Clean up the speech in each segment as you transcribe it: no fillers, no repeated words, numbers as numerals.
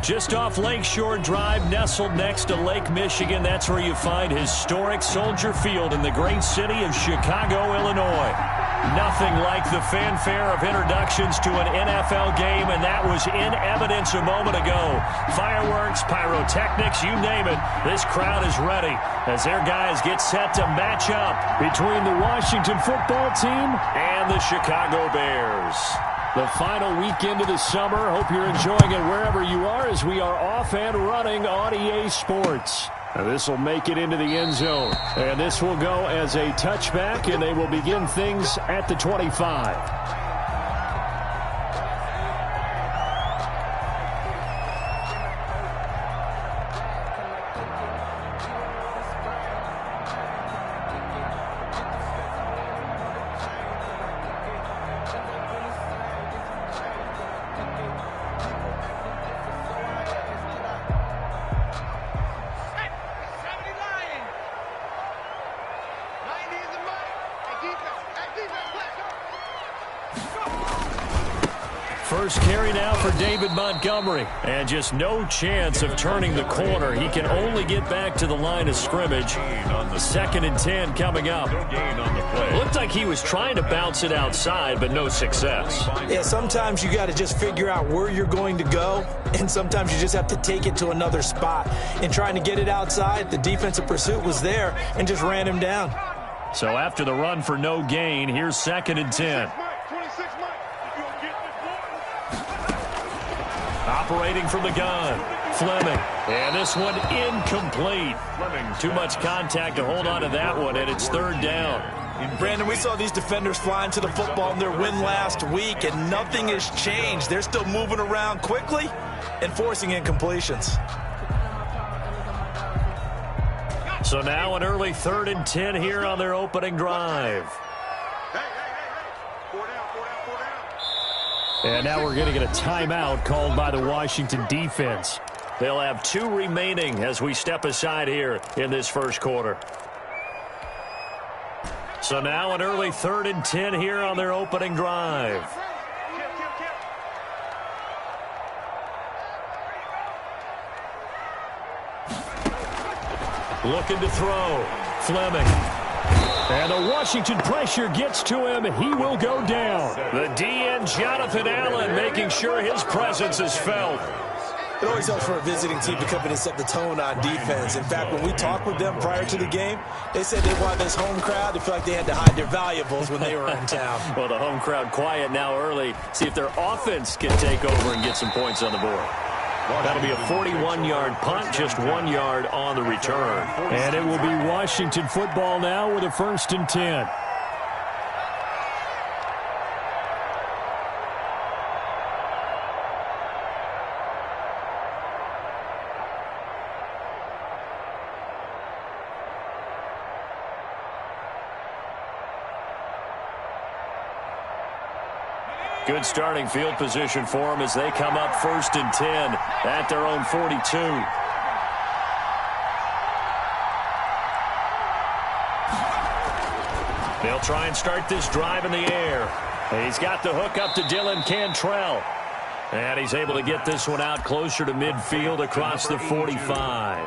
Just off Lakeshore Drive, nestled next to Lake Michigan, that's where you find historic Soldier Field in the great city of Chicago, Illinois. Nothing like the fanfare of introductions to an NFL game, and that was in evidence a moment ago. Fireworks, pyrotechnics, you name it. This crowd is ready as their guys get set to match up between the Washington football team and the Chicago Bears. The final weekend of the summer. Hope you're enjoying it wherever you are as we are off and running on EA Sports. This will make it into the end zone. And this will go as a touchback, and they will begin things at the 25. First carry now for David Montgomery. And just no chance of turning the corner. He can only get back to the line of scrimmage. Second and 10 coming up. Looked like he was trying to bounce it outside, but no success. Yeah, sometimes you got to just figure out where you're going to go, and sometimes you just have to take it to another spot. In trying to get it outside, the defensive pursuit was there and just ran him down. So after the run for no gain, here's second and 10. Operating from the gun, Fleming. And this one incomplete. Too much contact to hold on to that one, and it's third down. Brandon, we saw these defenders flying to the football in their win last week, and nothing has changed. They're still moving around quickly and forcing incompletions. So now an early third and 10 here on their opening drive. And now we're going to get a timeout called by the Washington defense. They'll have 2 remaining as we step aside here in this first quarter. So now an early third and 10 here on their opening drive. Looking to throw. Fleming. And the Washington pressure gets to him. He will go down. The DN, Jonathan Allen, making sure his presence is felt. It always helps for a visiting team to come in and set the tone on defense. In fact, when we talked with them prior to the game, they said they wanted this home crowd to feel like they had to hide their valuables when they were in town. Well, the home crowd quiet now early. See if their offense can take over and get some points on the board. That'll be a 41-yard punt, just 1 yard on the return. And it will be Washington football now with a first and 10. Good starting field position for them as they come up first and 10 at their own 42. They'll try and start this drive in the air. He's got the hook up to Dylan Cantrell. And he's able to get this one out closer to midfield across the 45.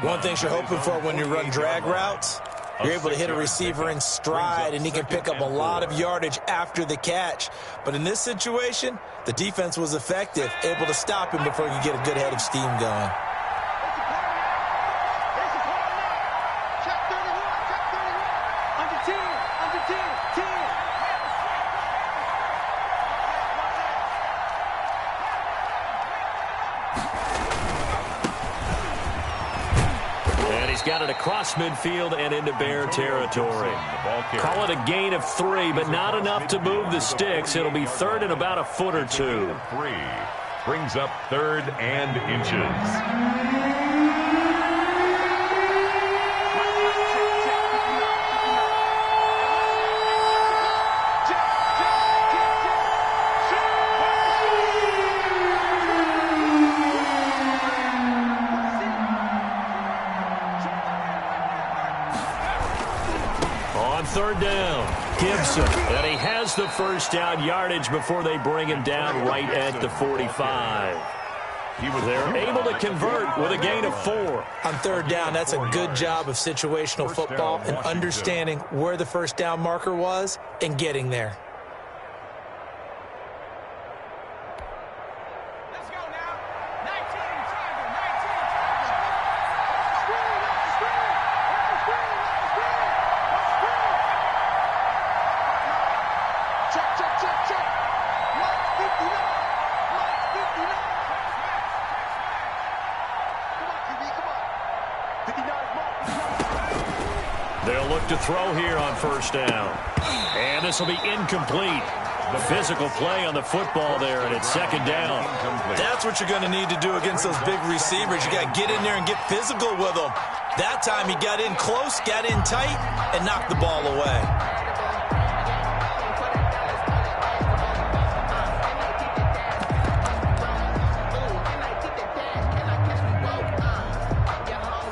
One thing you're hoping for when you run drag routes, you're able to hit a receiver in stride, and he can pick up a lot of yardage after the catch. But in this situation, the defense was effective, able to stop him before he could get a good head of steam going. Got it across midfield and into Bear territory. Call it a gain of 3, but not enough to move the sticks. It'll be third and about a foot or 2. 3 brings up third and inches. Third down, Gibson. And he has the first down yardage before they bring him down right at the 45. They're able to convert with a gain of 4. On third down, that's a good job of situational football and understanding where the first down marker was and getting there. They'll look to throw here on first down. And this will be incomplete. The physical play on the football there, and it's second down. That's what you're going to need to do against those big receivers. You got to get in there and get physical with them. That time he got in close, got in tight, and knocked the ball away.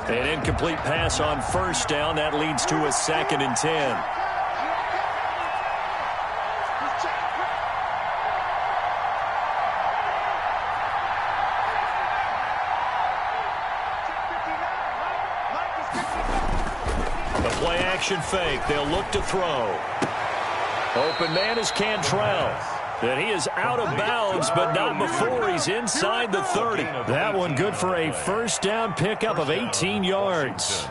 An incomplete pass on first down. That leads to a 2nd and 10. The play action fake. They'll look to throw. Open man is Cantrell. And he is out of bounds, but not before he's inside the 30. That one good for a first down pickup of 18 yards.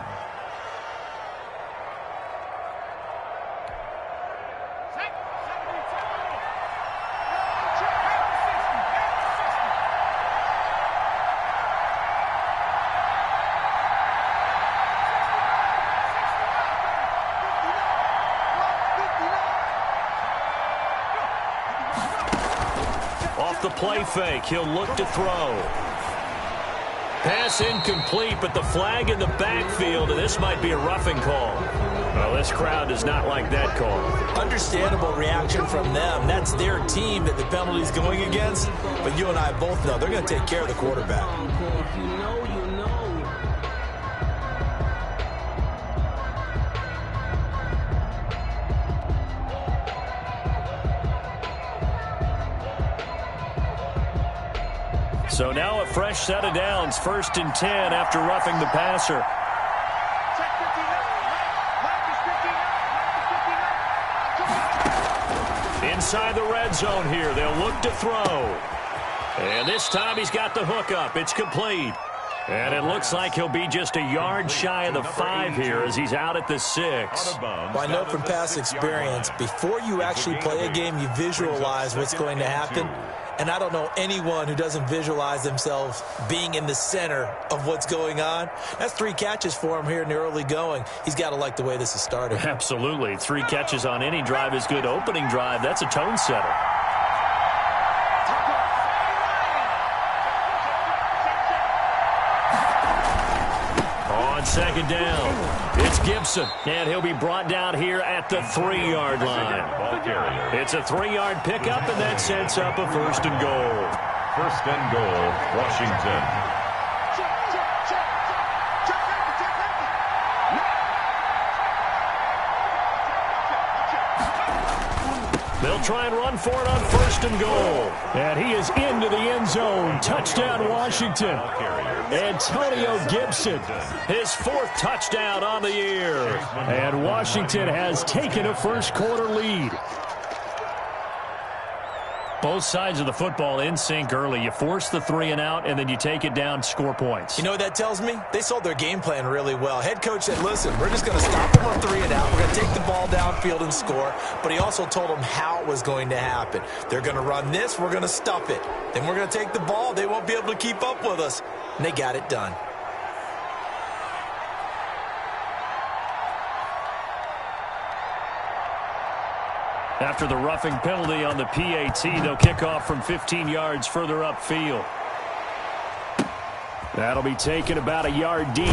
Off the play fake, he'll look to throw. Pass incomplete, but the flag in the backfield, and this might be a roughing call. Well, this crowd does not like that call. Understandable reaction from them. That's their team that the penalty's going against. But you and I both know they're going to take care of the quarterback. So now a fresh set of downs, 1st and 10 after roughing the passer. Inside the red zone here, they'll look to throw. And this time he's got the hook up. It's complete. And it looks like he'll be just a yard shy of the 5 here as he's out at the 6. Well, I know from past experience, before you actually play a game, you visualize what's going to happen. And I don't know anyone who doesn't visualize themselves being in the center of what's going on. That's 3 catches for him here in the early going. He's got to like the way this is starting. Absolutely. 3 catches on any drive is good. Opening drive, that's a tone setter. On second down, it's Gibson, and he'll be brought down here at the 3-yard line. It's a 3-yard pickup, and that sets up a 1st and goal. 1st and goal, Washington. They'll try and run for it on 1st and goal. And he is into the end zone. Touchdown, Washington. Antonio Gibson, his 4th touchdown on the year. And Washington has taken a first-quarter lead. Both sides of the football in sync early. You force the 3 and out, and then you take it down, score points. You know what that tells me? They sold their game plan really well. Head coach said, listen, we're just going to stop them on 3 and out. We're going to take the ball downfield and score. But he also told them how it was going to happen. They're going to run this. We're going to stuff it. Then we're going to take the ball. They won't be able to keep up with us. And they got it done. After the roughing penalty on the PAT, they'll kick off from 15 yards further upfield. That'll be taken about a yard deep.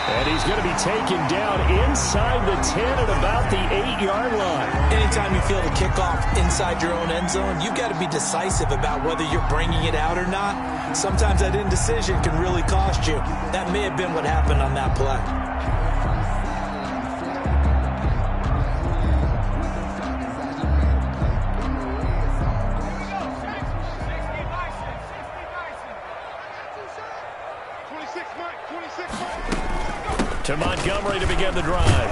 And he's going to be taken down inside the 10 at about the 8-yard line. Anytime you feel the kickoff inside your own end zone, you've got to be decisive about whether you're bringing it out or not. Sometimes that indecision can really cost you. That may have been what happened on that play. To Montgomery to begin the drive.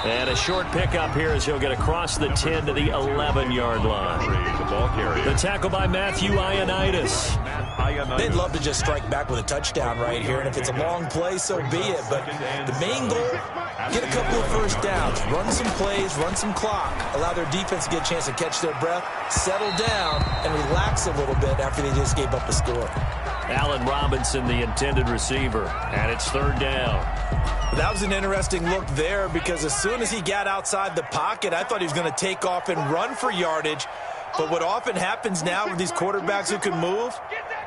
And a short pickup here as he'll get across the 10 to the 11-yard line. The tackle by Matthew Ioannidis. They'd love to just strike back with a touchdown right here, and if it's a long play, so be it. But the main goal, get a couple of first downs, run some plays, run some clock, allow their defense to get a chance to catch their breath, settle down, and relax a little bit after they just gave up a score. Allen Robinson, the intended receiver, and it's third down. That was an interesting look there because as soon as he got outside the pocket, I thought he was going to take off and run for yardage. But what often happens now with these quarterbacks who can move,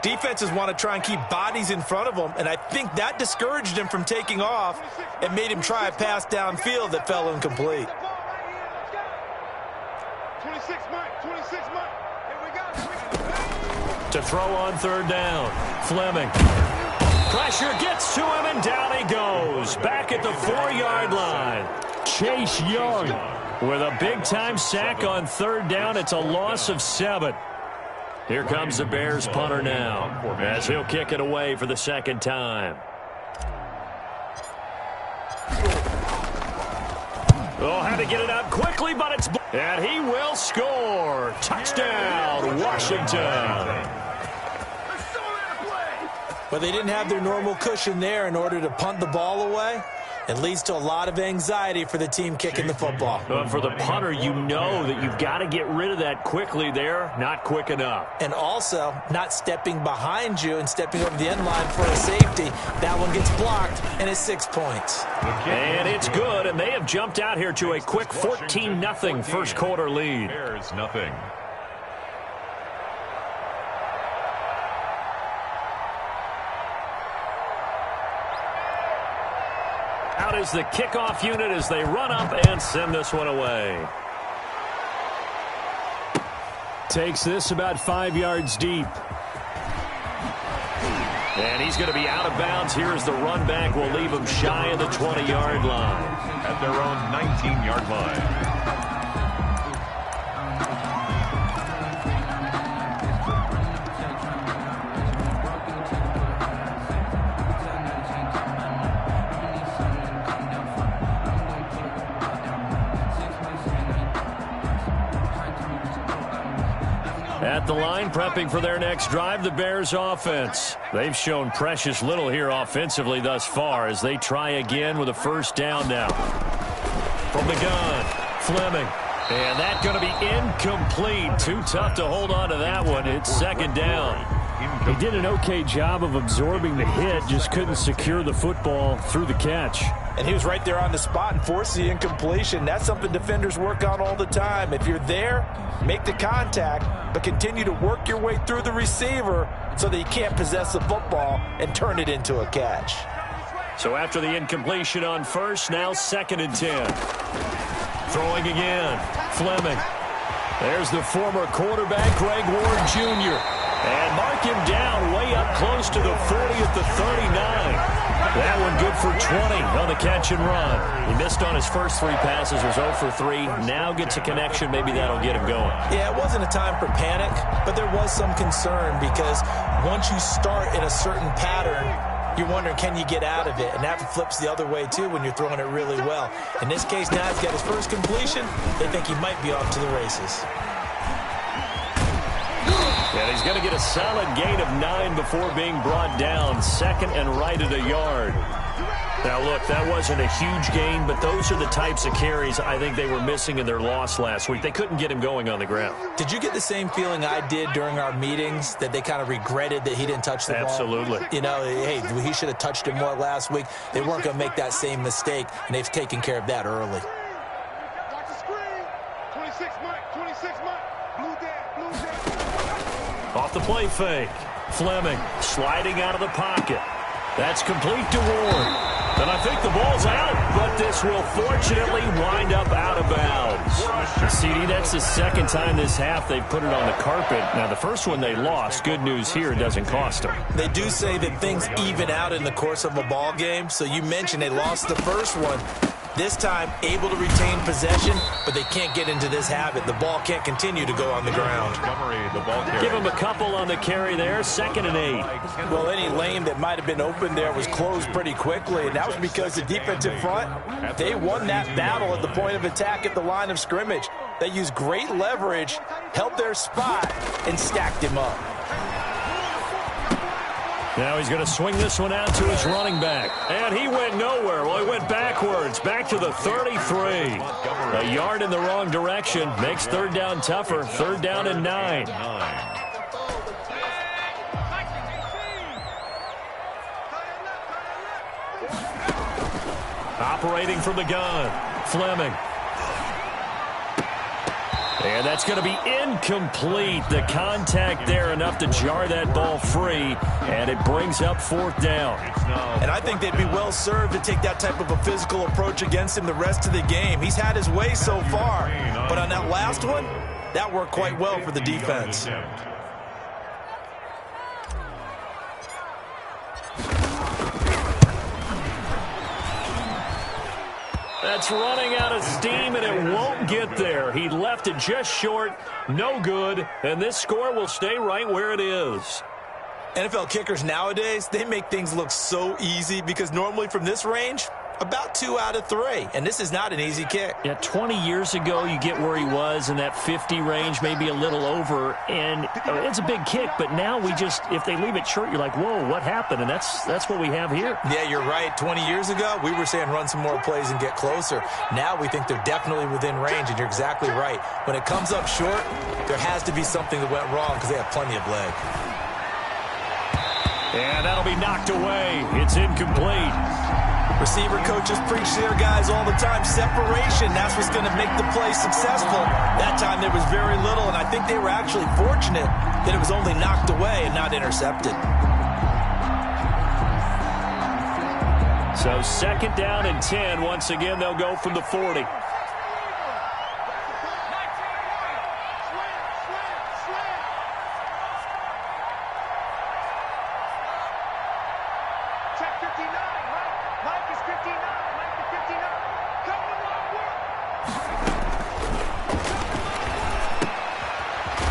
defenses want to try and keep bodies in front of them, and I think that discouraged him from taking off and made him try a pass downfield that fell incomplete. 26 Mike. To throw on third down, Fleming. Pressure gets to him, and down he goes. Back at the 4-yard line. Chase Young with a big-time sack on third down. It's a loss of 7. Here comes the Bears punter now as he'll kick it away for the second time. Oh, had to get it out quickly, but it's... And he will score. Touchdown, Washington. But they didn't have their normal cushion there in order to punt the ball away. It leads to a lot of anxiety for the team kicking the football. For the punter, you know that you've got to get rid of that quickly there. Not quick enough. And also, not stepping behind you and stepping over the end line for a safety. That one gets blocked, and it's 6 points. And it's good, and they have jumped out here to a quick 14-0 first quarter lead. Bears nothing. Out is the kickoff unit as they run up and send this one away. Takes this about 5 yards deep. And he's going to be out of bounds. Here's the run back. Will leave him shy of the 20-yard line. At their own 19-yard line. At the line, prepping for their next drive, the Bears offense. They've shown precious little here offensively thus far as they try again with a first down now. From the gun, Fleming. And that's going to be incomplete. Too tough to hold on to that one. It's second down. He did an okay job of absorbing the hit, just couldn't secure the football through the catch. And he was right there on the spot and forced the incompletion. That's something defenders work on all the time. If you're there, make the contact, but continue to work your way through the receiver so that you can't possess the football and turn it into a catch. So after the incompletion on first, now 2nd and 10. Throwing again, Fleming. There's the former quarterback, Greg Ward Jr. And mark him down way up close to the 40 at the 39. That one good for 20 on the catch and run. He missed on his first 3 passes, was 0 for 3. Now gets a connection. Maybe that'll get him going. Yeah, it wasn't a time for panic, but there was some concern because once you start in a certain pattern, you're wondering, can you get out of it? And that flips the other way, too, when you're throwing it really well. In this case, now he's got his first completion. They think he might be off to the races. And he's going to get a solid gain of 9 before being brought down. 2nd and right at a yard. Now, look, that wasn't a huge gain, but those are the types of carries I think they were missing in their loss last week. They couldn't get him going on the ground. Did you get the same feeling I did during our meetings, that they kind of regretted that he didn't touch the ball? Absolutely. You know, hey, he should have touched it more last week. They weren't going to make that same mistake, and they've taken care of that early. Watch the screen. 26 Mike. Blue down. Off the play fake. Fleming sliding out of the pocket. That's complete to Ward. And I think the ball's out, but this will fortunately wind up out of bounds. CD, that's the 2nd time this half they've put it on the carpet. Now, the first one they lost. Good news here, it doesn't cost them. They do say that things even out in the course of a ball game. So you mentioned they lost the first one. This time, able to retain possession, but they can't get into this habit. The ball can't continue to go on the ground. Give him a couple on the carry there, 2nd and 8. Well, any lane that might have been open there was closed pretty quickly, and that was because the defensive front, they won that battle at the point of attack at the line of scrimmage. They used great leverage, held their spot, and stacked him up. Now he's going to swing this one out to his running back. And he went nowhere. Well, he went backwards, back to the 33. A yard in the wrong direction. Makes 3rd down tougher. 3rd down and 9. Operating from the gun, Fleming. And that's going to be incomplete. The contact there enough to jar that ball free, and it brings up 4th down. And I think they'd be well served to take that type of a physical approach against him the rest of the game. He's had his way so far, but on that last one, that worked quite well for the defense. That's running out of steam, and it won't get there. He left it just short, no good, and this score will stay right where it is. NFL kickers nowadays, they make things look so easy because normally from this range, about 2 out of 3, and this is not an easy kick. Yeah, 20 years ago, you get where he was in that 50 range, maybe a little over, and it's a big kick, but now we just, if they leave it short, you're like, whoa, what happened? And that's what we have here. Yeah, you're right. 20 years ago, we were saying run some more plays and get closer. Now we think they're definitely within range, and you're exactly right. When it comes up short, there has to be something that went wrong because they have plenty of leg. And that'll be knocked away. It's incomplete. Receiver coaches preach to their guys all the time. Separation, that's what's going to make the play successful. That time there was very little, and I think they were actually fortunate that it was only knocked away and not intercepted. So 2nd down and 10. Once again, they'll go from the 40.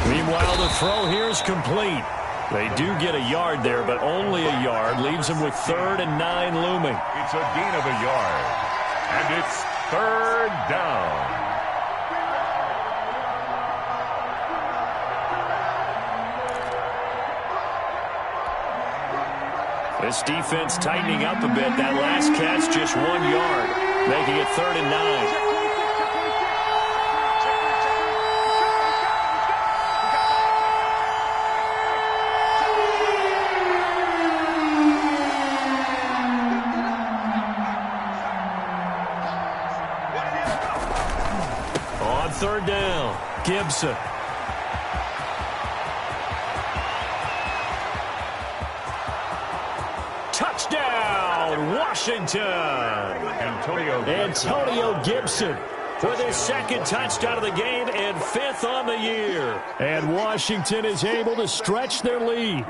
Meanwhile, the throw here is complete. They do get a yard there, but only a yard. Leaves them with 3rd and 9 looming. It's a gain of a yard, and it's 3rd down. This defense tightening up a bit. That last catch just 1 yard, making it 3rd and 9. On 3rd down, Gibson. Touchdown, Washington. Antonio Gibson with his 2nd touchdown of the game and 5th on the year. And Washington is able to stretch their lead.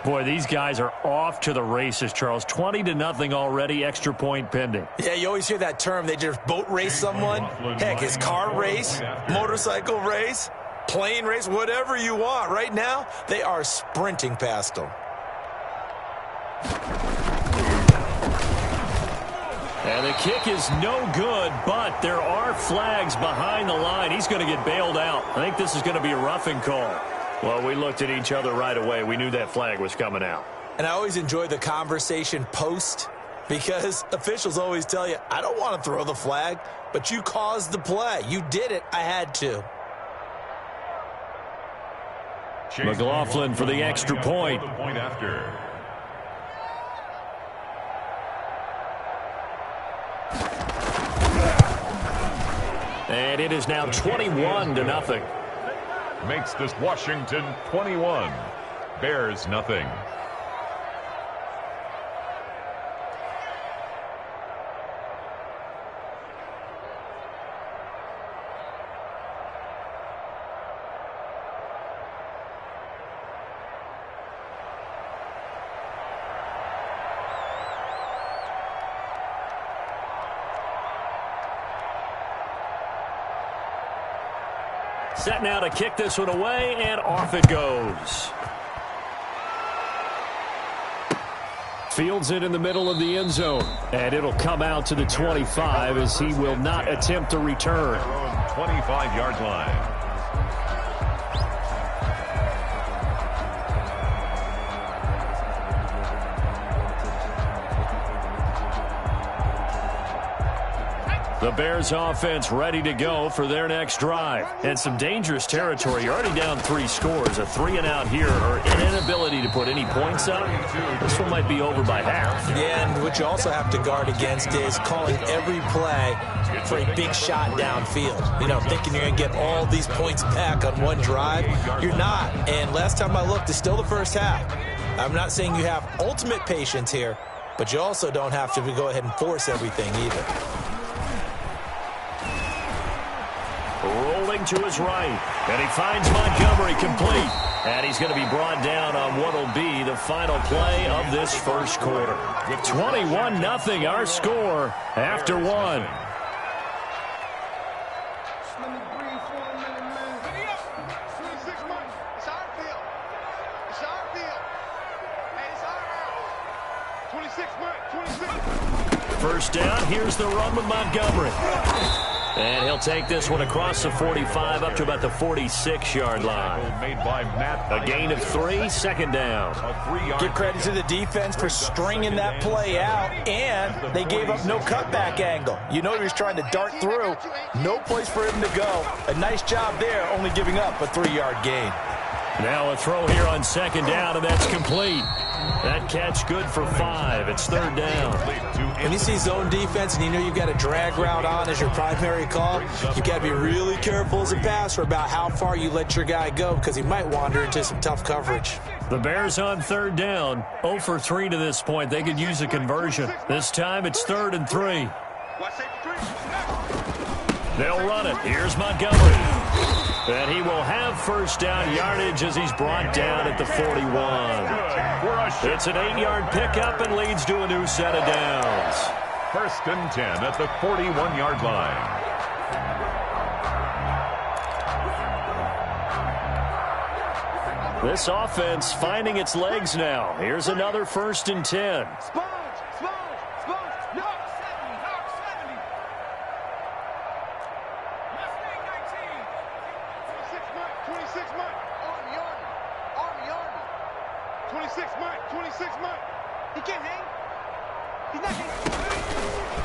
Boy, these guys are off to the races, Charles. 20-0 already, extra point pending. Yeah, you always hear that term. They just boat race someone. Heck, it's car race, motorcycle race, plane race, whatever you want. Right now, they are sprinting past them. And the kick is no good, but there are flags behind the line. He's going to get bailed out. I think this is going to be a roughing call. Well, we looked at each other right away. We knew that flag was coming out. And I always enjoy the conversation post because officials always tell you, I don't want to throw the flag, but you caused the play. You did it. I had to. McLaughlin for the extra point. And it is now 21-0. Makes this Washington 21. Bears nothing. Set now to kick this one away, and off it goes. Fields it in the middle of the end zone, and it'll come out to the 25 as he will not attempt to return. 25-yard line. The Bears offense ready to go for their next drive. And some dangerous territory. You're already down 3 scores. A 3-and-out here or an inability to put any points up. This one might be over by half. Yeah, and what you also have to guard against is calling every play for a big shot downfield. You know, thinking you're going to get all these points back on one drive. You're not. And last time I looked, it's still the first half. I'm not saying you have ultimate patience here, but you also don't have to go ahead and force everything either. Rolling to his right, and he finds Montgomery complete. And he's going to be brought down on what will be the final play of this first quarter. 21-0 our score after one. First down, here's the run with Montgomery. And he'll take this one across the 45 up to about the 46-yard line. A gain of 3, second down. Give credit to the defense for stringing that play out, and they gave up no cutback angle. You know he was trying to dart through. No place for him to go. A nice job there, only giving up a 3-yard gain. Now a throw here on second down, and that's complete. That catch good for 5. It's third down. When you see zone defense and you know you've got a drag route on as your primary call, you've got to be really careful as a passer about how far you let your guy go because he might wander into some tough coverage. The Bears on third down. 0 for 3 to this point. They could use a conversion. This time it's 3rd and 3. They'll run it. Here's Montgomery. And he will have first down yardage as he's brought down at the 41. It's an 8-yard pickup and leads to a new set of downs. 1st and 10 at the 41-yard line. This offense finding its legs now. Here's another 1st and 10.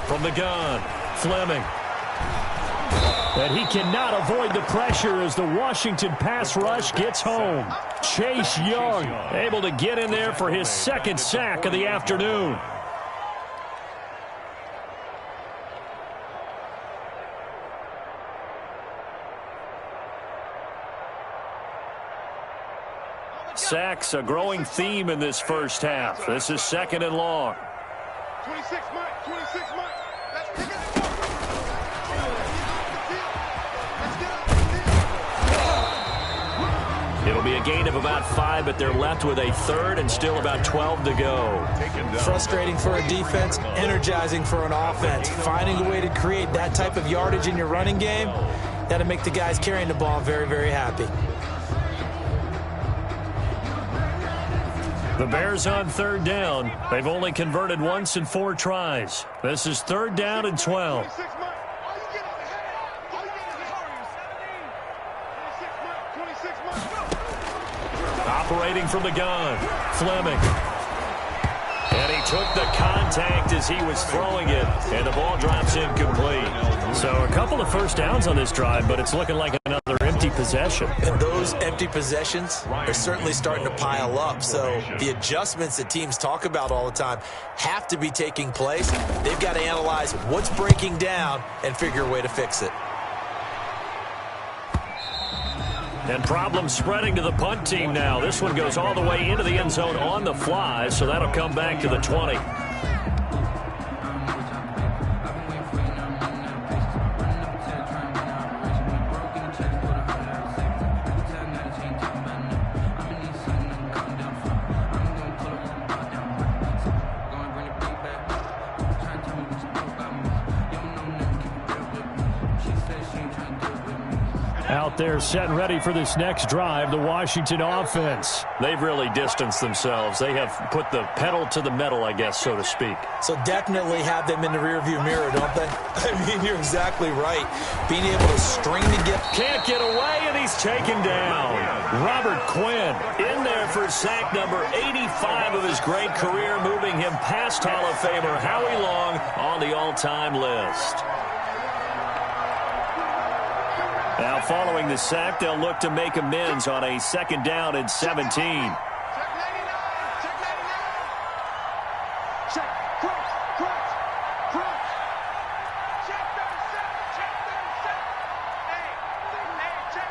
From the gun, Fleming. And he cannot avoid the pressure as the Washington pass rush gets home. Chase Young able to get in there for his 2nd sack of the afternoon. Sacks, a growing theme in this first half. This is 2nd and long. 26 Mike, 26 Mike. Let's pick it. It'll be a gain of about 5, but they're left with a 3rd and still about 12 to go. Frustrating for a defense, energizing for an offense. Finding a way to create that type of yardage in your running game, that'll make the guys carrying the ball very, very happy. The Bears on third down. They've only converted once in 4 tries. This is 3rd down and 12. Operating from the gun, Fleming. And he took the contact as he was throwing it, and the ball drops incomplete. So a couple of first downs on this drive, but it's looking like another empty possession. And those empty possessions are certainly starting to pile up. So the adjustments that teams talk about all the time have to be taking place. They've got to analyze what's breaking down and figure a way to fix it. And problems spreading to the punt team now. This one goes all the way into the end zone on the fly, so that'll come back to the 20. Out they're set and ready for this next drive, the Washington offense. They've really distanced themselves. They have put the pedal to the metal, I guess, so to speak. So definitely have them in the rearview mirror, don't they? I mean, you're exactly right. Being able to string together. Can't get away, and he's taken down. Robert Quinn in there for sack number 85 of his great career, moving him past Hall of Famer Howie Long on the all-time list. Now, following the sack, they'll look to make amends on a 2nd down and 17. Check 99. Check. Cross. Check 37. Hey, check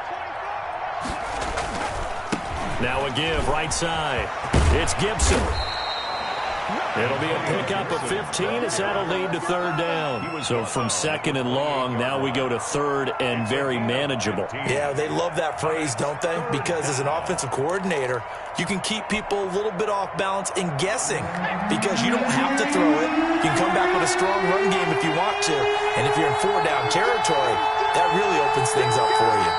24. Now a give, right side. It's Gibson. It'll be a pickup of 15 as that'll lead to 3rd down. So from 2nd and long, now we go to 3rd and very manageable. Yeah, they love that phrase, don't they? Because as an offensive coordinator, you can keep people a little bit off balance and guessing because you don't have to throw it. You can come back with a strong run game if you want to. And if you're in 4-down territory, that really opens things up for you.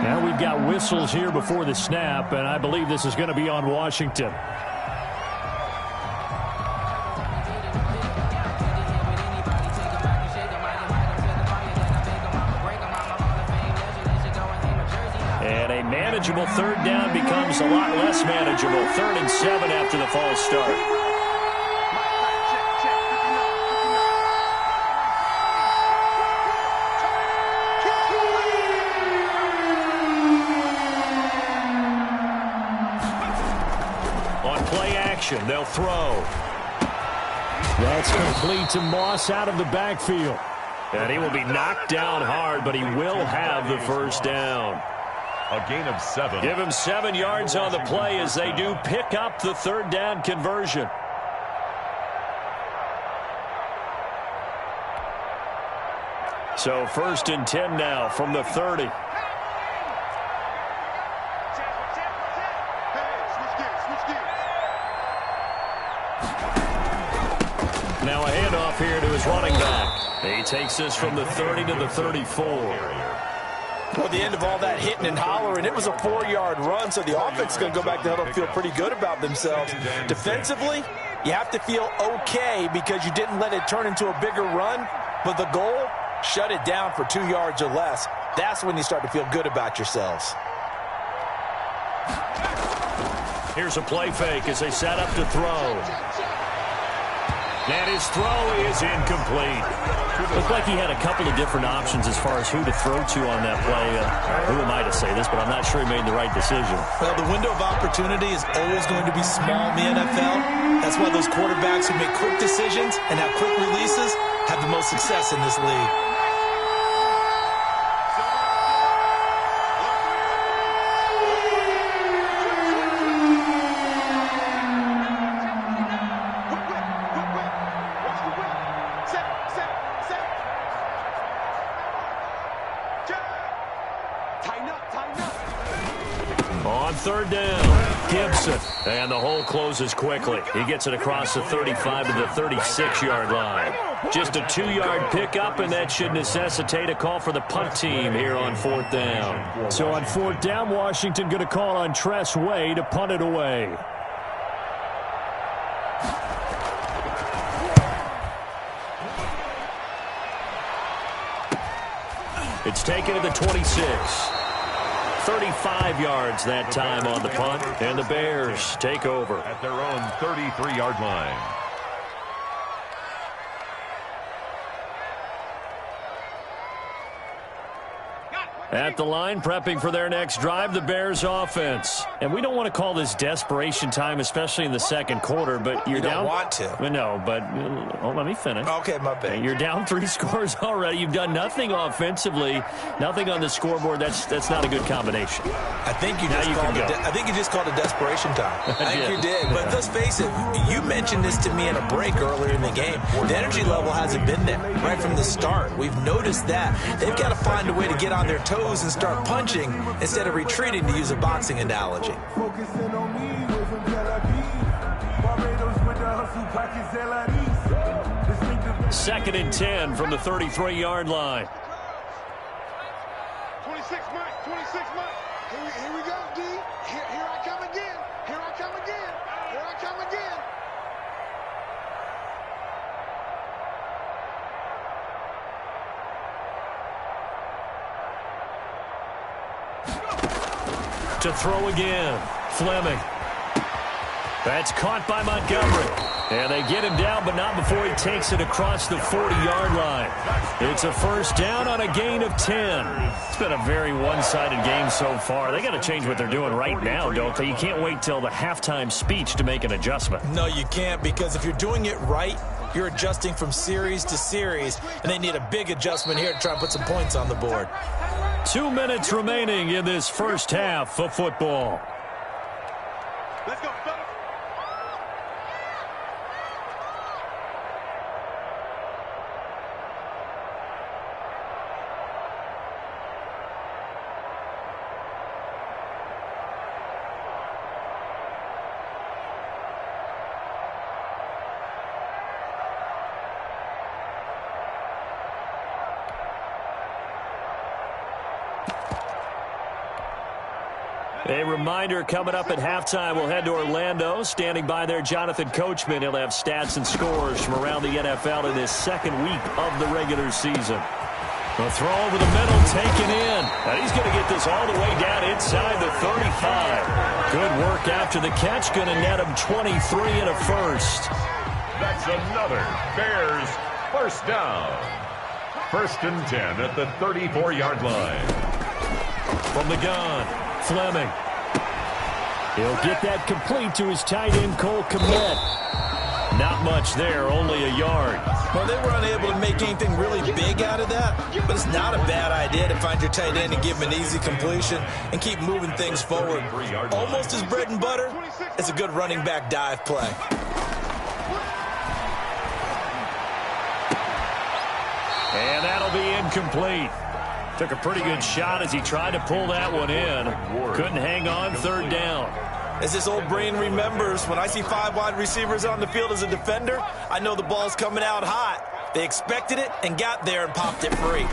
Now we've got whistles here before the snap, and I believe this is going to be on Washington. And a manageable 3rd down becomes a lot less manageable. 3rd and 7 after the false start. They'll throw. That's complete to Moss out of the backfield. And he will be knocked down hard, but he will have the 1st down. A gain of 7. Give him 7 yards on the play as they do pick up the 3rd down conversion. So 1st and 10 now from the 30. Now a handoff here to his running back. He takes this from the 30 to the 34. Well, the end of all that hitting and hollering, it was a 4-yard run, so the offense is going to go back to huddle and feel pretty good about themselves. Defensively, you have to feel okay because you didn't let it turn into a bigger run, but the goal, shut it down for 2 yards or less. That's when you start to feel good about yourselves. Here's a play fake as they set up to throw. And his throw is incomplete. Looked like he had a couple of different options as far as who to throw to on that play. Who am I to say this, but I'm not sure he made the right decision. Well, the window of opportunity is always going to be small in the NFL. That's why those quarterbacks who make quick decisions and have quick releases have the most success in this league. On 3rd down, Gibson. And the hole closes quickly. He gets it across the 35 to the 36-yard line. Just a 2-yard pickup, and that should necessitate a call for the punt team here on 4th down. So on 4th down, Washington going to call on Tress Way to punt it away. It's taken to the 26. 35 yards that time on the punt, and the Bears take over at their own 33-yard line. At the line, prepping for their next drive, the Bears offense. And we don't want to call this desperation time, especially in the 2nd quarter, but you're down. You don't want to. No, but let me finish. Okay, my bad. You're down 3 scores already. You've done nothing offensively, nothing on the scoreboard. That's not a good combination. I think you just called it desperation time. I think you did. But let's face it, you mentioned this to me in a break earlier in the game. The energy level hasn't been there right from the start. We've noticed that. They've got to find a way to get on their toes and start punching instead of retreating, to use a boxing analogy. Focusing on me, with Barbados with the hustle, pockets LIDs. 2nd and 10 from the 33-yard line. 26 Mike, 26 Mike. Here we go, D. Here I come again. Here I come again. Here I come again. To throw again. Fleming. That's caught by Montgomery. And they get him down, but not before he takes it across the 40-yard line. It's a first down on a gain of 10. It's been a very one-sided game so far. They got to change what they're doing right now, don't they? You can't wait till the halftime speech to make an adjustment. No, you can't, because if you're doing it right, you're adjusting from series to series, and they need a big adjustment here to try and put some points on the board. 2 minutes remaining in this first half of football. Let's go, fellas. A reminder coming up at halftime, we'll head to Orlando. Standing by there, Jonathan Coachman. He'll have stats and scores from around the NFL in this second week of the regular season. The throw over the middle, taken in. And he's going to get this all the way down inside the 35. Good work after the catch. Going to net him 23 and a first. That's another Bears first down. 1st and 10 at the 34-yard line. From the gun, Fleming. He'll get that complete to his tight end, Cole Kmet. Not much there, only a yard. Well, they were unable to make anything really big out of that, but it's not a bad idea to find your tight end and give him an easy completion and keep moving things forward. Almost his bread and butter. It's a good running back dive play. And that'll be incomplete. Took a pretty good shot as he tried to pull that one in. Couldn't hang on, 3rd down. As this old brain remembers, when I see 5 wide receivers on the field as a defender, I know the ball's coming out hot. They expected it and got there and popped it free.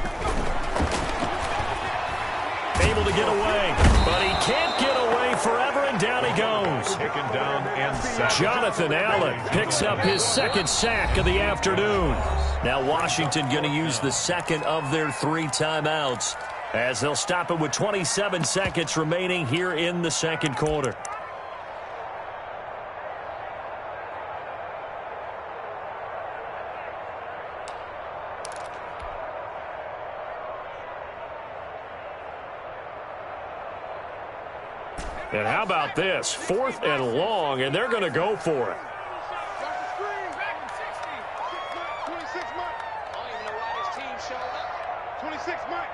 Able to get away, but he can't get away forever, and down he goes. Taken down and sacked. Jonathan Allen picks up his 2nd sack of the afternoon. Now Washington going to use the 2nd of their 3 timeouts as they'll stop it with 27 seconds remaining here in the 2nd quarter. And how about this? 4th and long, and they're going to go for it.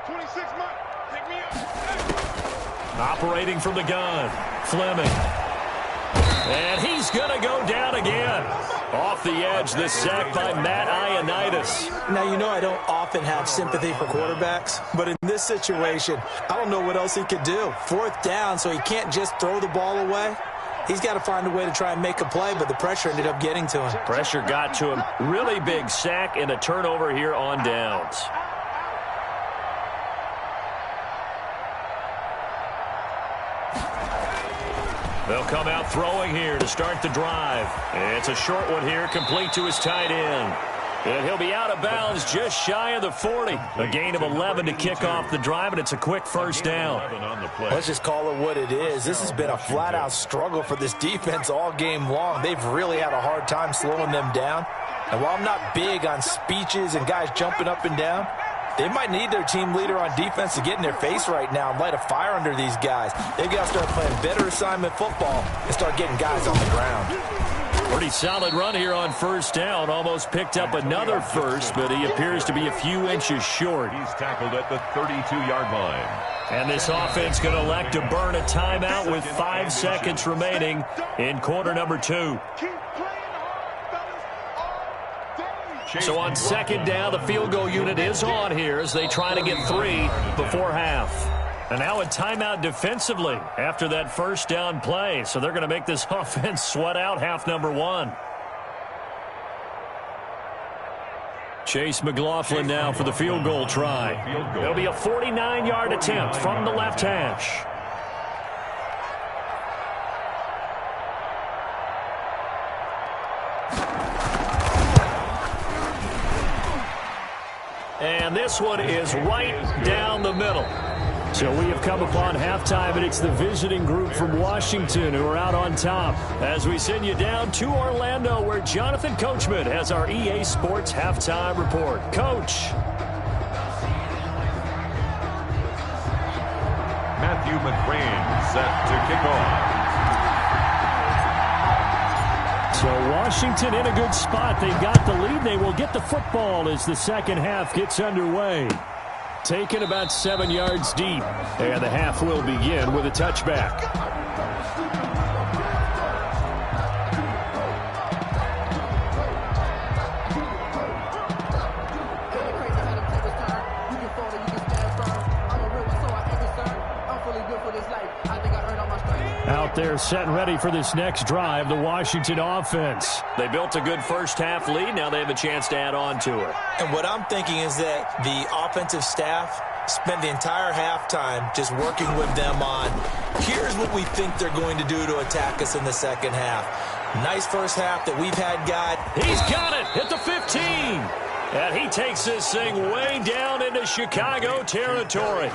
26 Mike. Pick me up. Operating from the gun, Fleming. And he's going to go down again. Off the edge, this sack by Matt Ioannidis. Now, you know I don't often have sympathy for quarterbacks, but in this situation, I don't know what else he could do. 4th down, so he can't just throw the ball away. He's got to find a way to try and make a play, but the pressure ended up getting to him. Pressure got to him. Really big sack and a turnover here on downs. They'll come out throwing here to start the drive. It's a short one here, complete to his tight end. And he'll be out of bounds just shy of the 40. A gain of 11 to kick off the drive, and it's a quick first down. Let's just call it what it is. This has been a flat-out struggle for this defense all game long. They've really had a hard time slowing them down. And while I'm not big on speeches and guys jumping up and down, they might need their team leader on defense to get in their face right now and light a fire under these guys. They've got to start playing better assignment football and start getting guys on the ground. Pretty solid run here on first down. Almost picked up another first, but he appears to be a few inches short. He's tackled at the 32-yard line. And this offense going to elect to burn a timeout with 5 seconds remaining in quarter number 2. So on second down, the field goal unit is on here as they try to get 3 before half. And now a timeout defensively after that first down play. So they're going to make this offense sweat out half number 1. Chase McLaughlin now for the field goal try. There'll be a 49-yard attempt from the left hash. And this one is right down the middle. So we have come upon halftime, and it's the visiting group from Washington who are out on top. As we send you down to Orlando, where Jonathan Coachman has our EA Sports halftime report. Coach. Matthew McCrane set to kick off. So Washington in a good spot. They've got the lead. They will get the football as the second half gets underway. Taken about 7 yards deep. And the half will begin with a touchback. Out there set and ready for this next drive, the Washington offense. They built a good first half lead. Now they have a chance to add on to it. And what I'm thinking is that the offensive staff spent the entire halftime just working with them on, here's what we think they're going to do to attack us in the second half. Nice first half that we've had, guy. He's got it at the 15. And he takes this thing way down into Chicago territory.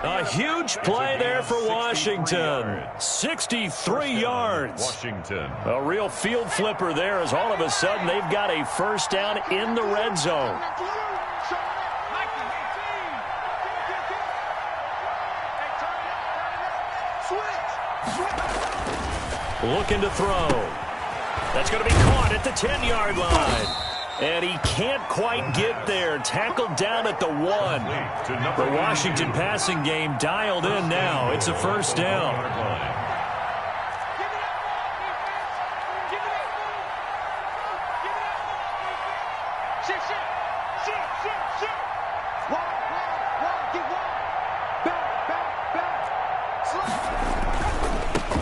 A huge play there for Washington. 63 yards. Washington. A real field flipper there as all of a sudden they've got a first down in the red zone. Looking to throw. That's going to be caught at the 10-yard line. And he can't quite get there. Tackled down at the 1. The Washington passing game dialed in now. It's a first down.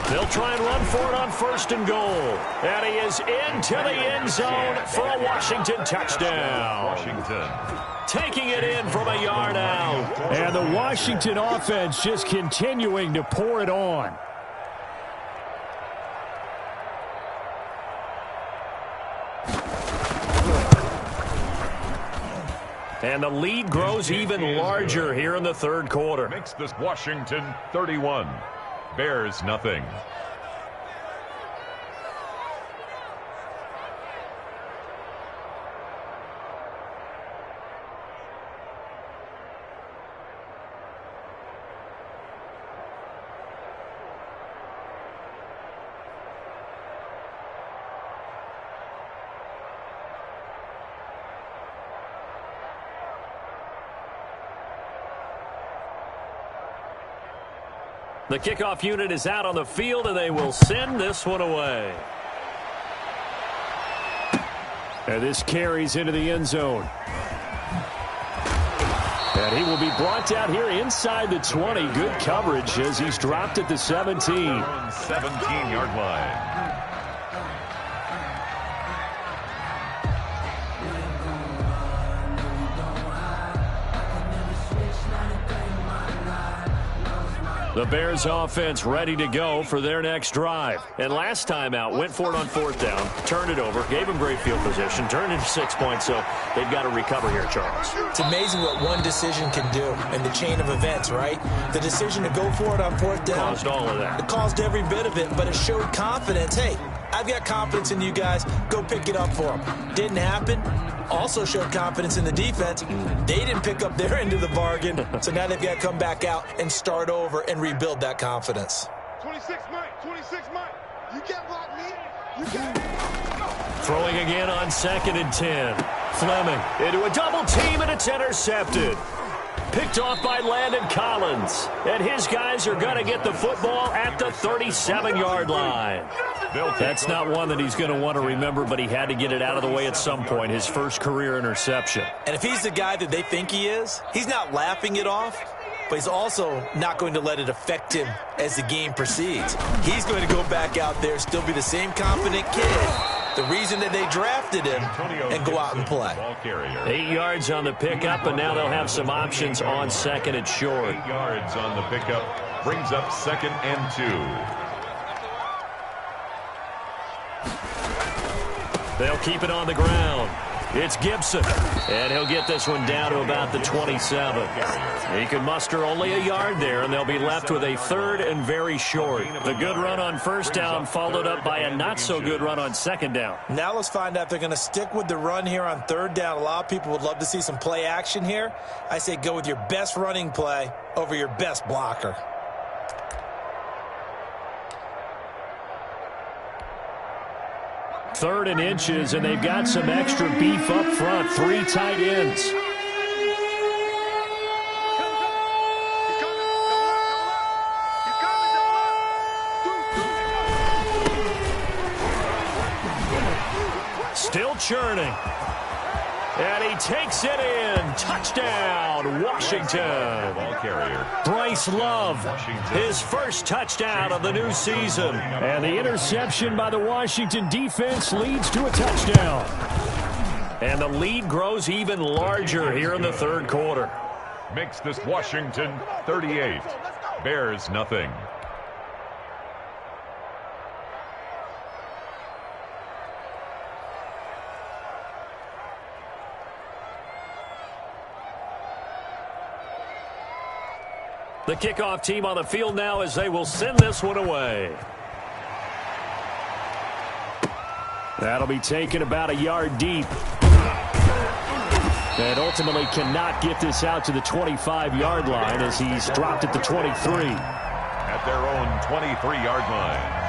They'll try and run for it on first and goal. And he is into the end zone for a Washington touchdown. Washington. Taking it in from a yard out. And the Washington offense just continuing to pour it on. And the lead grows even larger here in the third quarter. Makes this Washington 31. Bears nothing. The kickoff unit is out on the field, and they will send this one away. And this carries into the end zone. And he will be brought down here inside the 20. Good coverage as he's dropped at the 17. 17-yard line. The Bears offense ready to go for their next drive. And last time out, went for it on fourth down, turned it over, gave them great field position, turned it into 6 points, so they've got to recover here, Charles. It's amazing what one decision can do in the chain of events, right? The decision to go for it on fourth down. Caused all of that. It caused every bit of it, but it showed confidence. Hey, I've got confidence in you guys. Go pick it up for them. Didn't happen. Also showed confidence in the defense. They didn't pick up their end of the bargain, so now they've got to come back out and start over and rebuild that confidence. 26 Mike. You can't block me. You can't. Throwing again on 2nd and 10. Fleming into a double team, and it's intercepted. Picked off by Landon Collins. And his guys are going to get the football at the 37-yard line. That's not one that he's going to want to remember, but he had to get it out of the way at some point, his first career interception. And if he's the guy that they think he is, he's not laughing it off, but he's also not going to let it affect him as the game proceeds. He's going to go back out there, still be the same confident kid, the reason that they drafted him, and go out and play. 8 yards on the pickup, and now they'll have some options on second and short. 8 yards on the pickup brings up 2nd and 2. They'll keep it on the ground. It's Gibson, and he'll get this one down to about the 27. He can muster only a yard there, and they'll be left with a 3rd and very short. The good run on first down followed up by a not-so-good run on second down. Now let's find out if they're going to stick with the run here on 3rd down. A lot of people would love to see some play action here. I say go with your best running play over your best blocker. Third and inches, and they've got some extra beef up front. 3 tight ends. Still churning. And he takes it in. Touchdown, Washington. Ball carrier. Bryce Love, his first touchdown of the new season. And the interception by the Washington defense leads to a touchdown. And the lead grows even larger here in the 3rd quarter. Makes this Washington 38. Bears nothing. The kickoff team on the field now as they will send this one away. That'll be taken about a yard deep. And ultimately cannot get this out to the 25-yard line as he's dropped at the 23. At their own 23-yard line.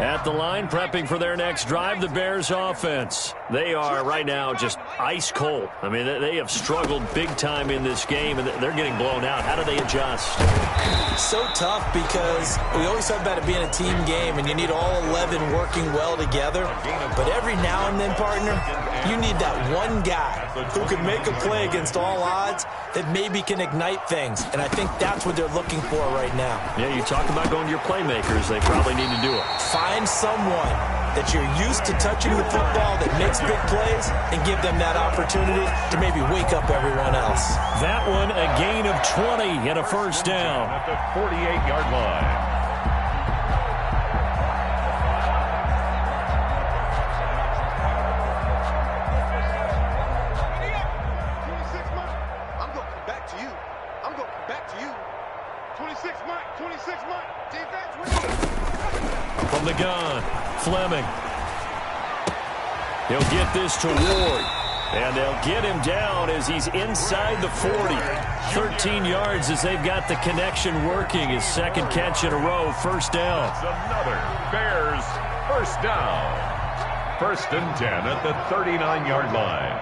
At the line, prepping for their next drive, the Bears offense. They are right now just ice cold. I mean, they have struggled big time in this game, and they're getting blown out. How do they adjust? So tough because we always talk about it being a team game, and you need all 11 working well together. But every now and then, partner, you need that one guy who can make a play against all odds that maybe can ignite things. And I think that's what they're looking for right now. Yeah, you talk about going to your playmakers. They probably need to do it. Find someone that you're used to touching the football that makes big plays and give them that opportunity to maybe wake up everyone else. That one, a gain of 20 and a first down. At the 48-yard line. From the gun, Fleming. He'll get this to Ward. And they'll get him down as he's inside the 40. 13 yards as they've got the connection working. His 2nd catch in a row, first down. That's another Bears first down. 1st and 10 at the 39-yard line.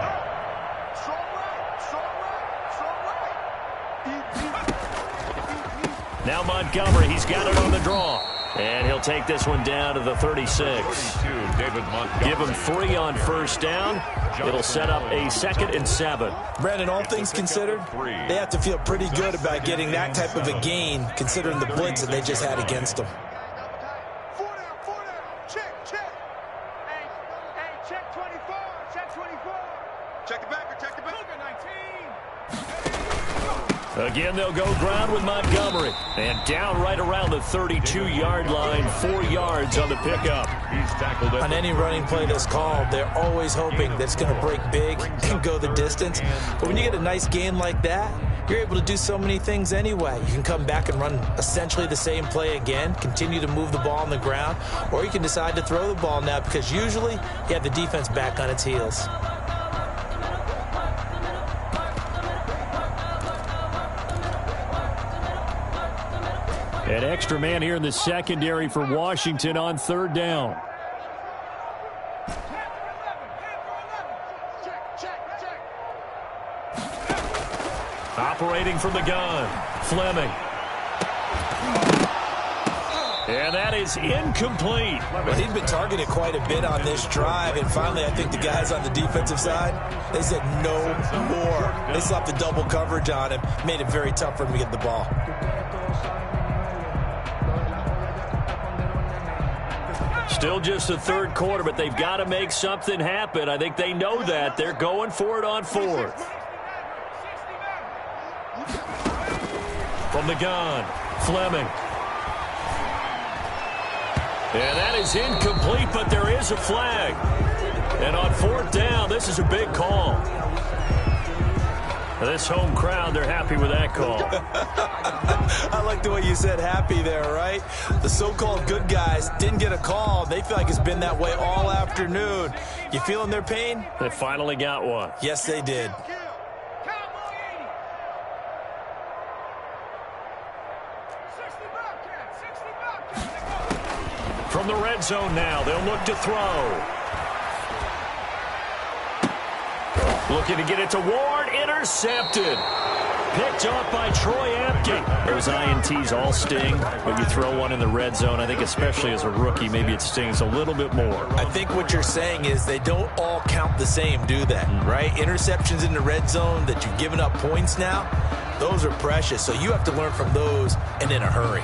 Now Montgomery, he's got it on the draw. And he'll take this one down to the 36. David Montgomery. Give him 3 on first down. It'll set up a 2nd and 7. Brandon, all things considered, they have to feel pretty good about getting that type of a gain, considering the blitz that they just had against them. Check 24. Check 24. Check the backer. Check the backer. 19. Again, they'll go ground with Montgomery. And down right around the 32-yard line, 4 yards on the pickup. He's tackled it. On any running play that's called, they're always hoping that it's going to break big and go the distance. But when you get a nice gain like that, you're able to do so many things anyway. You can come back and run essentially the same play again, continue to move the ball on the ground, or you can decide to throw the ball now because usually you have the defense back on its heels. An extra man here in the secondary for Washington on 3rd down. Operating from the gun, Fleming. And that is incomplete. Well, he's been targeted quite a bit on this drive, and finally I think the guys on the defensive side, they said no more. They slapped the double coverage on him, made it very tough for him to get the ball. Still just the third quarter, but they've got to make something happen. I think they know that. They're going for it on fourth. From the gun, Fleming. And that is incomplete, but there is a flag. And on fourth down, this is a big call. This home crowd, they're happy with that call. I like the way you said happy there, right? The so-called good guys didn't get a call. They feel like it's been that way all afternoon. You feeling their pain? They finally got one. Yes, they did. From the red zone now, they'll look to throw. Looking to get it to Ward, intercepted. Picked off by Troy Apke. Those INTs all sting, but you throw one in the red zone, I think especially as a rookie, maybe it stings a little bit more. I think what you're saying is they don't all count the same, do they? Right? Interceptions in the red zone that you've given up points now, those are precious. So you have to learn from those and in a hurry.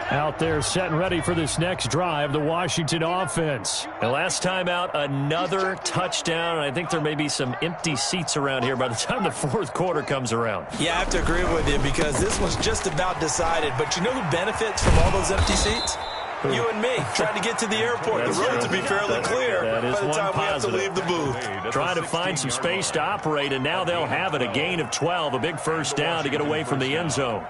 Out there set and ready for this next drive, the Washington offense. And last time out, another touchdown. And I think there may be some empty seats around here by the time the fourth quarter comes around. Yeah, I have to agree with you because this one's just about decided. But you know who benefits from all those empty seats? You and me, trying to get to the airport. The road to be fairly clear by the time we have to leave the booth. Trying to find some space to operate, and now they'll have it. A gain of 12, a big first down to get away from the end zone.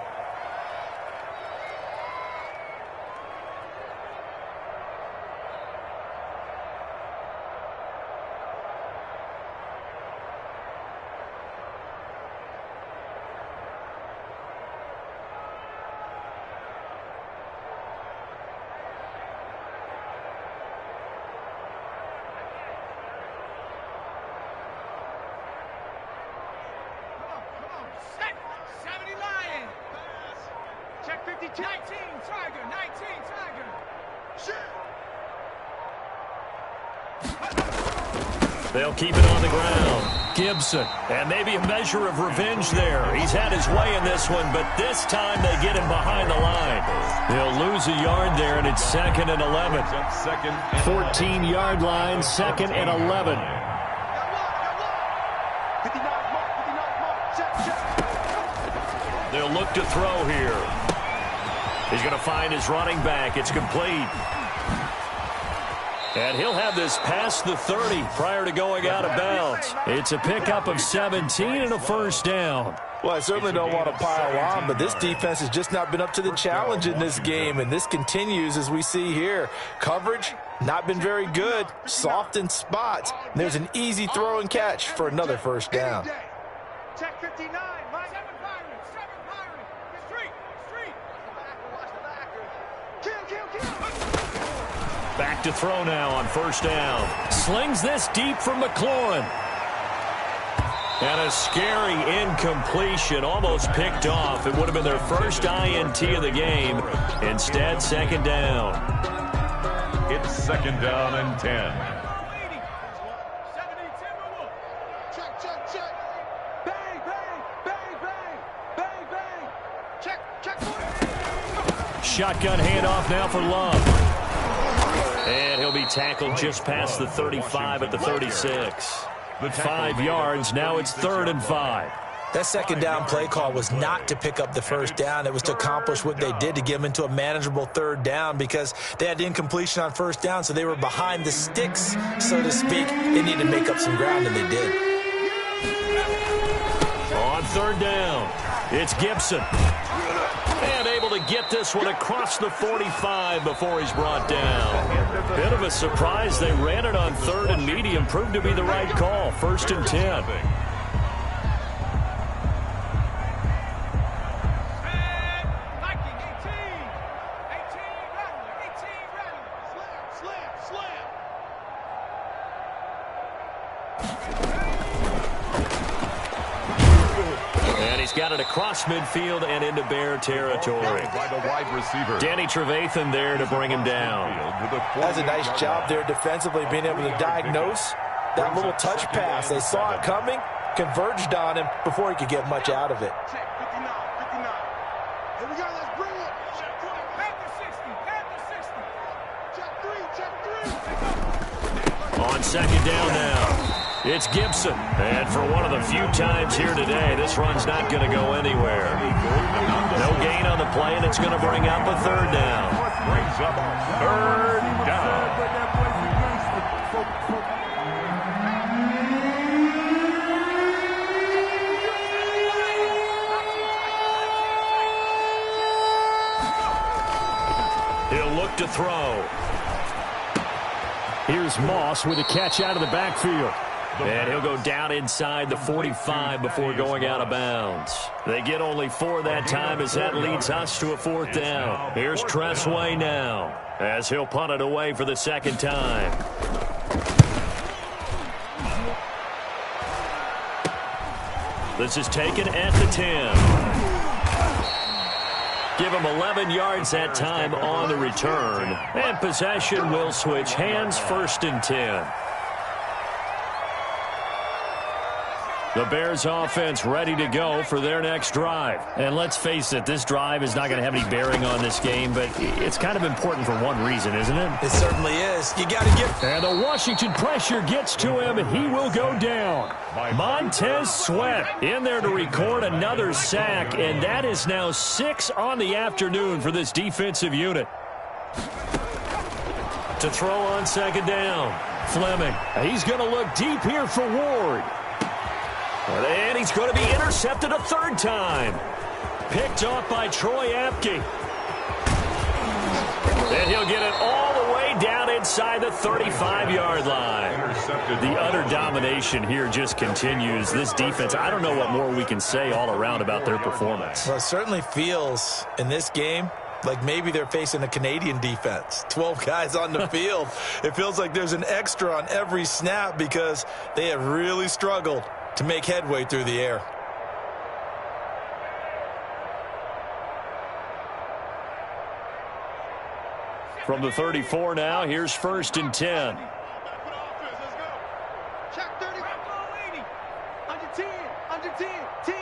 They'll keep it on the ground. Gibson, and maybe a measure of revenge there. He's had his way in this one, but this time they get him behind the line. They'll lose a yard there, and it's 2nd and 11. 14-yard line, 2nd and 11. They'll look to throw here. He's going to find his running back. It's complete. And he'll have this past the 30 prior to going out of bounds. It's a pickup of 17 and a first down. Well, I certainly don't want to pile on, but this defense has just not been up to the challenge in this game, and this continues as we see here. Coverage, not been very good, soft in spots. And there's an easy throw and catch for another first down. Check 59. Back to throw now on first down. Slings this deep from McLaurin. And a scary incompletion, almost picked off. It would have been their first INT of the game. Instead, second down. It's 2nd down and 10. Check, check, check. Bang, bang, bang, bang, bang, bang. Check, check. Shotgun handoff now for Love. And he'll be tackled just past the 35 at the 36. 5 yards, now it's 3rd and 5. That second down play call was not to pick up the first down. It was to accomplish what they did to get them into a manageable 3rd down because they had incompletion on first down, so they were behind the sticks, so to speak. They needed to make up some ground, and they did. On 3rd down, it's Gibson. And able to get this one across the 45 before he's brought down. Bit of a surprise. They ran it on 3rd and medium. Proved to be the right call. 1st and 10. And he's got it across midfield and into Bear territory. By the wide receiver. Danny Trevathan there to bring him down. That's a nice job there defensively, being able to diagnose that little touch pass. They saw it coming, converged on him before he could get much out of it. Check 59, 59. Here we go, let's bring it. Check 20, back to 60, back to 60. Check 3, check 3. On second down now, it's Gibson. And for one of the few times here today, this run's not going to go anywhere. No gain on the play, and it's going to bring up a third down. Brings up third down. He'll look to throw. Here's Moss with a catch out of the backfield. And he'll go down inside the 45 before going out of bounds. They get only 4 that time as that leads us to a fourth down. Here's Tressway now as he'll punt it away for the second time. This is taken at the 10. Give him 11 yards that time on the return. And possession will switch hands, 1st and 10. The Bears offense ready to go for their next drive. And let's face it, this drive is not going to have any bearing on this game, but it's kind of important for one reason, isn't it? It certainly is. You got to give. And the Washington pressure gets to him, and he will go down. Montez Sweat in there to record another sack, and that is now 6 on the afternoon for this defensive unit. To throw on second down, Fleming. He's going to look deep here for Ward. And he's going to be intercepted a third time. Picked off by Troy Apke. And he'll get it all the way down inside the 35-yard line. The utter domination here just continues. This defense, I don't know what more we can say all around about their performance. Well, it certainly feels in this game like maybe they're facing a Canadian defense. 12 guys on the field. It feels like there's an extra on every snap because they have really struggled to make headway through the air. From the 34 now, here's 1st and 10. Check 30, 80. Under 10, under 10, 10.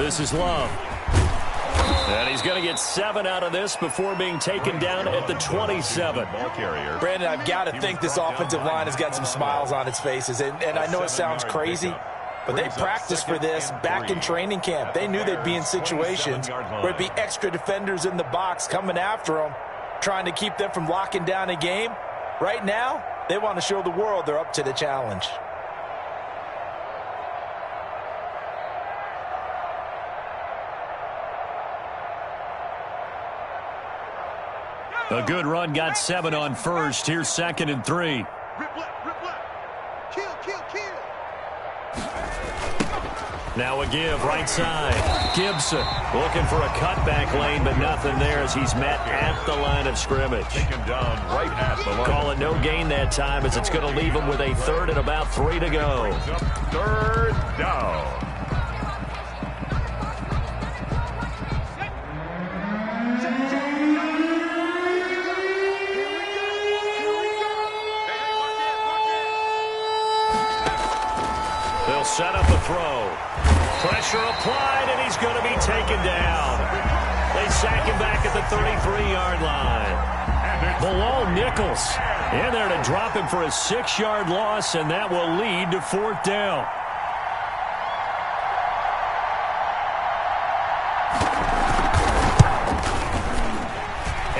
This is Love. And he's going to get 7 out of this before being taken down at the 27. Brandon, I've got to think this offensive line has got some smiles on its faces. And I know it sounds crazy, but they practiced for this back in training camp. They knew they'd be in situations where there'd be extra defenders in the box coming after them, trying to keep them from locking down a game. Right now, they want to show the world they're up to the challenge. A good run, got 7 on first. Here's 2nd and 3. Rip left. Kill, kill, kill. Now a give, right side. Gibson looking for a cutback lane, but nothing there as he's met at the line of scrimmage. Taken down right at the line. Call it no gain that time as it's going to leave him with a 3rd and about 3 to go. 3rd down. They'll set up a throw. Pressure applied, and he's going to be taken down. They sack him back at the 33-yard line. Bilal Nichols in there to drop him for a 6-yard loss, and that will lead to 4th down.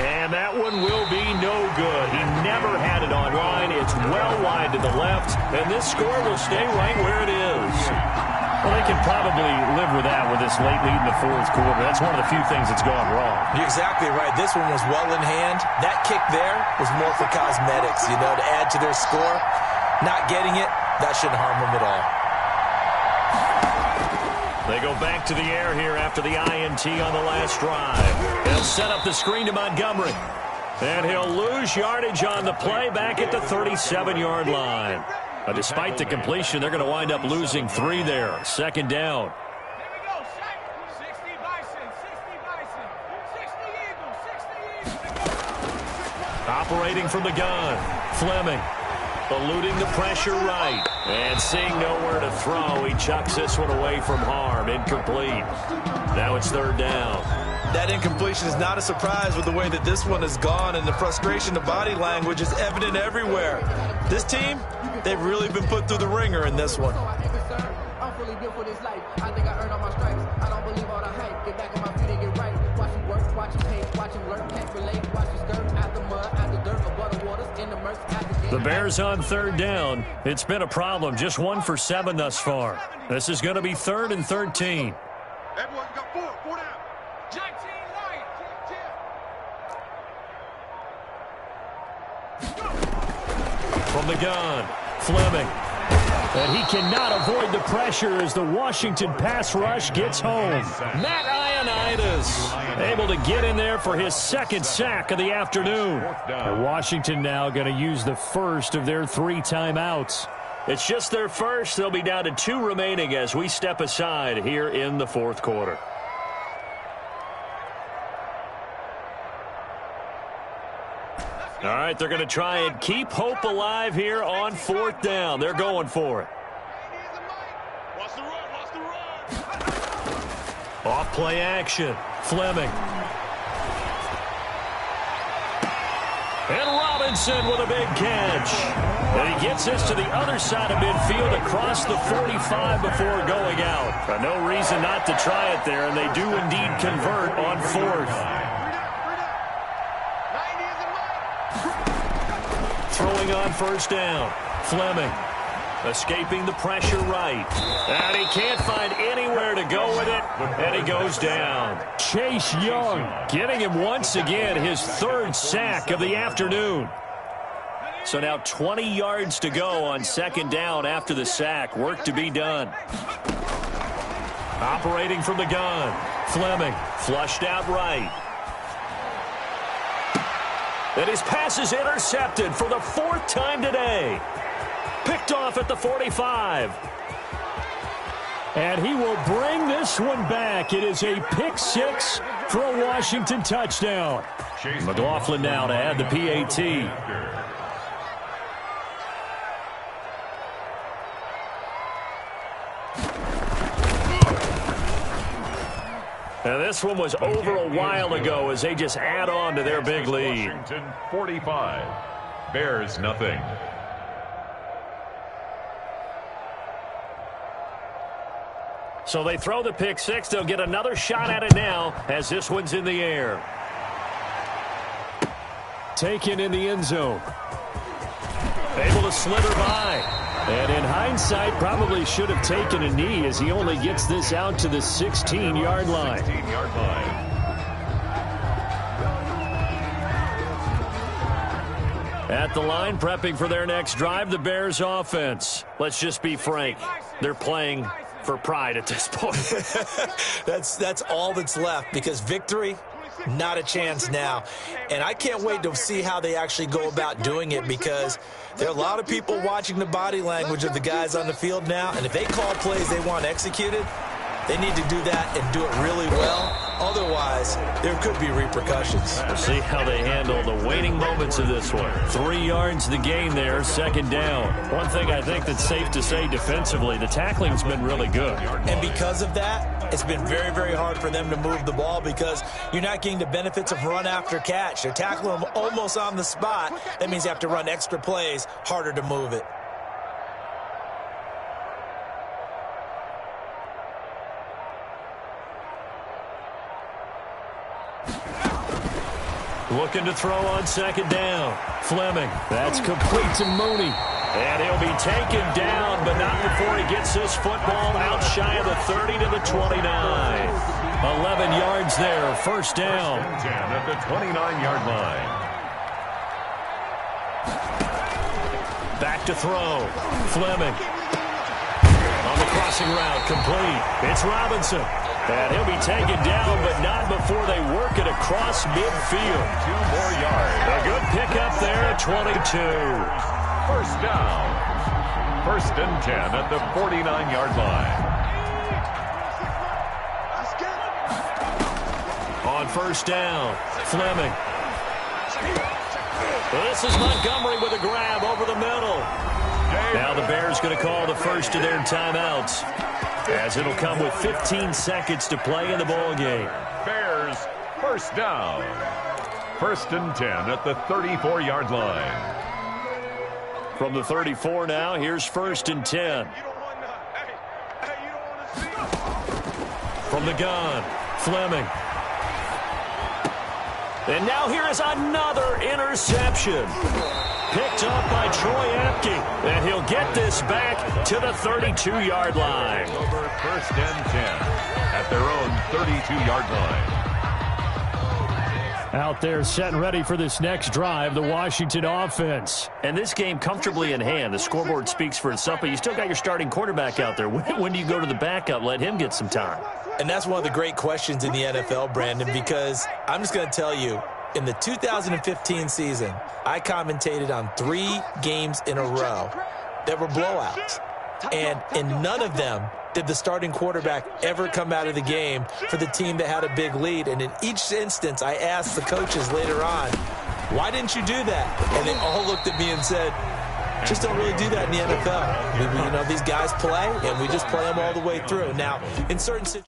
And that one will be no good. He never had it online. It's well wide to the left, and this score will stay right where it is. Well, they can probably live with that with this late lead in the 4th quarter. That's one of the few things that's gone wrong. You're exactly right. This one was well in hand. That kick there was more for cosmetics, you know, to add to their score. Not getting it, that shouldn't harm them at all. They go back to the air here after the INT on the last drive. They'll set up the screen to Montgomery. And he'll lose yardage on the play back at the 37-yard line. Despite the completion, they're going to wind up losing 3 there. Second down. Operating from the gun, Fleming. Eluding the pressure right. And seeing nowhere to throw, he chucks this one away from harm. Incomplete. Now it's third down. That incompletion is not a surprise with the way that this one has gone, and the frustration, the body language is evident everywhere. This team, they've really been put through the ringer in this one. I'm fully built for this life. I think I earned all my stripes. I don't believe all the hype. Get back on my feet and get right. Watch him work, watch him hate, watch him lurk, can't relate. Watch him skirt out the mud, out the dirt, above the waters, in the murk, out the The Bears on third down. It's been a problem. Just 1 for 7 thus far. This is going to be 3rd and 13. Everyone got 4 down. Jack team right. From the gun, Fleming. And he cannot avoid the pressure as the Washington pass rush gets home. Matt Ioannidis able to get in there for his 2nd sack of the afternoon. And Washington now going to use the first of their 3 timeouts. It's just their first. They'll be down to 2 remaining as we step aside here in the 4th quarter. All right, they're going to try and keep hope alive here on 4th down. They're going for it. Watch the run, watch the run. Off play action. Fleming. And Robinson with a big catch. And he gets this to the other side of midfield across the 45 before going out. No reason not to try it there, and they do indeed convert on 4th. Throwing on first down. Fleming escaping the pressure right. And he can't find anywhere to go with it. And he goes down. Chase Young getting him once again his 3rd sack of the afternoon. So now 20 yards to go on 2nd down after the sack. Work to be done. Operating from the gun. Fleming flushed out right. And his pass is intercepted for the 4th time today. Picked off at the 45. And he will bring this one back. It is a pick 6 for a Washington touchdown. McLaughlin now to add the PAT. Now this one was over a while ago as they just add on to their big lead. Washington 45, Bears nothing. So they throw the pick 6. They'll get another shot at it now as this one's in the air. Taken in the end zone. Able to slither by. And in hindsight, probably should have taken a knee as he only gets this out to the 16-yard line. 16-yard line. At the line, prepping for their next drive, the Bears offense. Let's just be frank. They're playing for pride at this point. That's all that's left, because victory, not a chance now. And I can't wait to see how they actually go about doing it, because there are a lot of people watching the body language of the guys on the field now, and if they call plays they want executed, they need to do that and do it really well. Otherwise, there could be repercussions. We'll see how they handle the waning moments of this one. 3 yards the gain there, 2nd down. One thing I think that's safe to say defensively, the tackling's been really good. And because of that, it's been very, very hard for them to move the ball, because you're not getting the benefits of run after catch. They're tackling them almost on the spot. That means you have to run extra plays, harder to move it. Looking to throw on 2nd down. Fleming. That's complete to Mooney. And he'll be taken down, but not before he gets this football out shy of the 30 to the 29. 11 yards there, 1st down. 10 at the 29-yard line. Back to throw. Fleming. On the crossing route, complete. It's Robinson. And he'll be taken down, but not before they work it across midfield. 2 more yards. A good pickup there at 22. 1st down. First and 10 at the 49-yard line. On first down, Fleming. This is Montgomery with a grab over the middle. Now the Bears going to call the first of their timeouts, as it'll come with 15 seconds to play in the ball game. Bears first down. First and 10 at the 34-yard line. From the 34 now, here's first and 10. From the gun, Fleming. And now here is another interception. Picked up by Troy Apke. And he'll get this back to the 32-yard line. Over first and 10 at their own 32-yard line. Out there set and ready for this next drive, the Washington offense. And this game comfortably in hand. The scoreboard speaks for itself, but you still got your starting quarterback out there. When do you go to the backup, let him get some time? And that's one of the great questions in the NFL, Brandon, because I'm just going to tell you, in the 2015 season, I commentated on 3 games in a row that were blowouts. And in none of them did the starting quarterback ever come out of the game for the team that had a big lead. And in each instance, I asked the coaches later on, why didn't you do that? And they all looked at me and said, just don't really do that in the NFL. You know, these guys play, and we just play them all the way through. Now, in certain situations,